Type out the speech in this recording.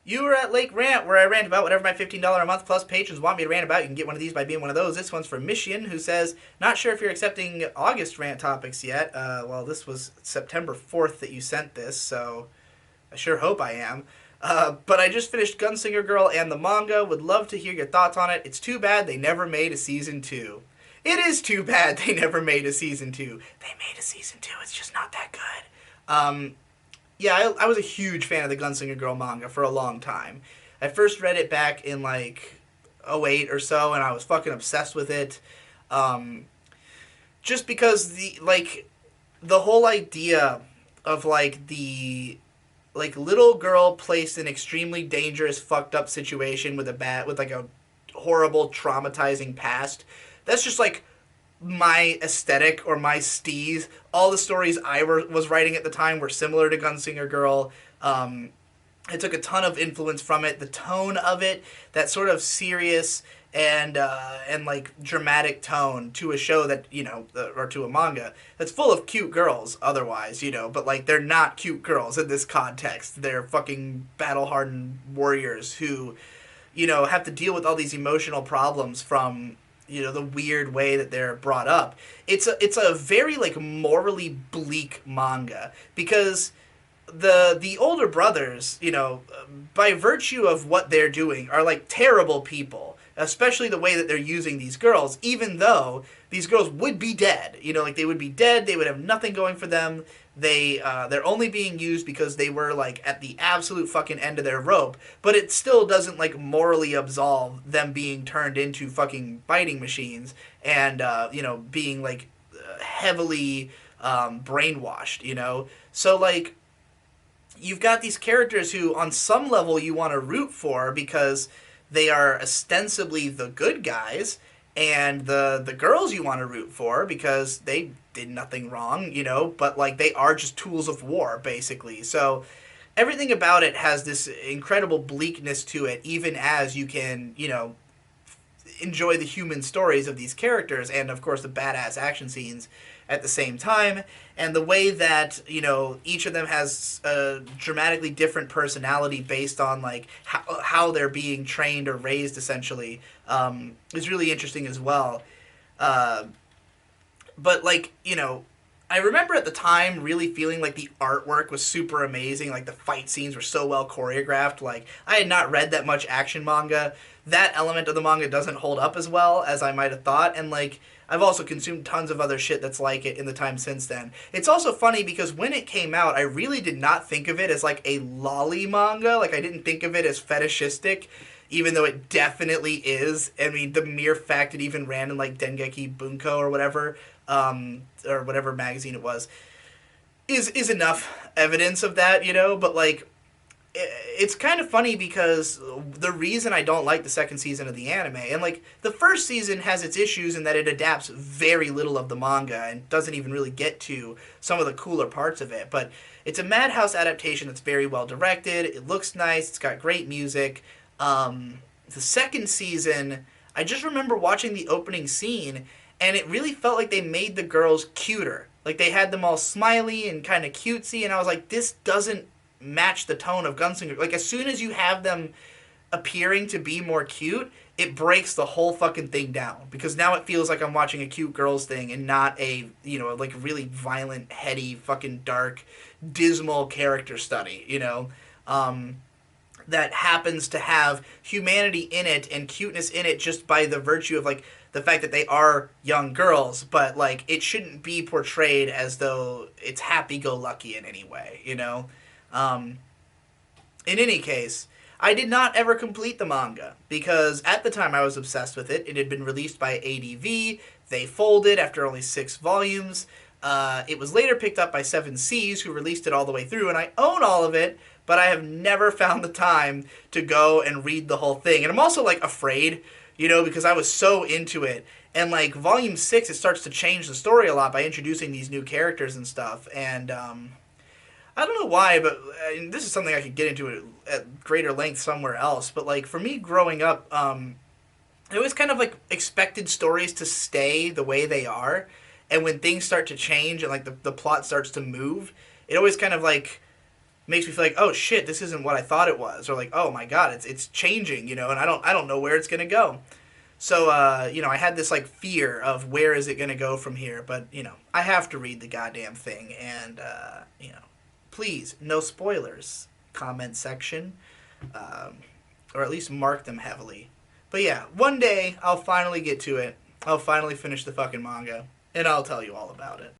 You were at Lake Rant, where I rant about whatever my $15 a month plus patrons want me to rant about. You can get one of these by being one of those. This one's from Michigan, who says, not sure if you're accepting August rant topics yet. Well, this was September 4th that you sent this, so I sure hope I am. But I just finished Gunslinger Girl and the manga. Would love to hear your thoughts on it. It's too bad they never made a season 2. It is too bad they never made a season 2. They made a season 2, it's just not that good. Yeah, I was a huge fan of the Gunslinger Girl manga for a long time. I first read it back in like '08 or so, and I was fucking obsessed with it. Um, just because the whole idea of the little girl placed in extremely dangerous, fucked up situation with a horrible, traumatizing past. That's just like my aesthetic or my steez. All the stories was writing at the time were similar to Gunslinger Girl. I took a ton of influence from it. The tone of it, that sort of serious and like dramatic tone to a show that or to a manga that's full of cute girls. Otherwise, but like they're not cute girls in this context. They're fucking battle hardened warriors who, have to deal with all these emotional problems from the weird way that they're brought up. It's a very like morally bleak manga because the older brothers, by virtue of what they're doing, are like terrible people. Especially the way that they're using these girls, even though these girls would be dead. Like they would be dead. They would have nothing going for them. They're only being used because they were like at the absolute fucking end of their rope. But it still doesn't like morally absolve them being turned into fucking fighting machines and being like heavily brainwashed. So like you've got these characters who on some level you want to root for because they are ostensibly the good guys, and the girls you want to root for because they did nothing wrong, but like they are just tools of war basically. So everything about it has this incredible bleakness to it, even as you can enjoy the human stories of these characters and of course the badass action scenes at the same time, and the way that each of them has a dramatically different personality based on like how they're being trained or raised essentially, is really interesting as well. But like I remember at the time really feeling like the artwork was super amazing. Like the fight scenes were so well choreographed. Like I had not read that much action manga. That element of the manga doesn't hold up as well as I might have thought. And like I've also consumed tons of other shit that's like it in the time since then. It's also funny because when it came out, I really did not think of it as like a lolly manga. Like I didn't think of it as fetishistic, even though it definitely is. I mean, the mere fact it even ran in like Dengeki Bunko or whatever magazine it was, is enough evidence of that, But like, it's kind of funny because the reason I don't like the second season of the anime, and like the first season has its issues in that it adapts very little of the manga and doesn't even really get to some of the cooler parts of it. But it's a Madhouse adaptation that's very well directed. It looks nice. It's got great music. The second season, I just remember watching the opening scene, and it really felt like they made the girls cuter. Like they had them all smiley and kind of cutesy, and I was like, this doesn't match the tone of Gunslinger. Like as soon as you have them appearing to be more cute, it breaks the whole fucking thing down because now it feels like I'm watching a cute girls thing and not a like really violent, heady, fucking dark, dismal character study. That happens to have humanity in it and cuteness in it just by the virtue of like the fact that they are young girls, but like it shouldn't be portrayed as though it's happy-go-lucky in any way. Um, in any case, I did not ever complete the manga because at the time I was obsessed with it. It had been released by ADV. They folded after only 6 volumes. It was later picked up by Seven Seas, who released it all the way through, and I own all of it, but I have never found the time to go and read the whole thing. And I'm also like afraid, because I was so into it. And like volume 6, it starts to change the story a lot by introducing these new characters and stuff. And I don't know why, but this is something I could get into at greater length somewhere else. But like for me growing up, I always kind of like expected stories to stay the way they are. And when things start to change and like the plot starts to move, it always kind of like makes me feel like, oh shit, this isn't what I thought it was, or like, oh my god, it's changing, and I don't know where it's gonna go. So I had this like fear of where is it gonna go from here, but I have to read the goddamn thing, and please no spoilers, comment section, um, or at least mark them heavily. But yeah, one day I'll finally get to it. I'll finally finish the fucking manga, and I'll tell you all about it.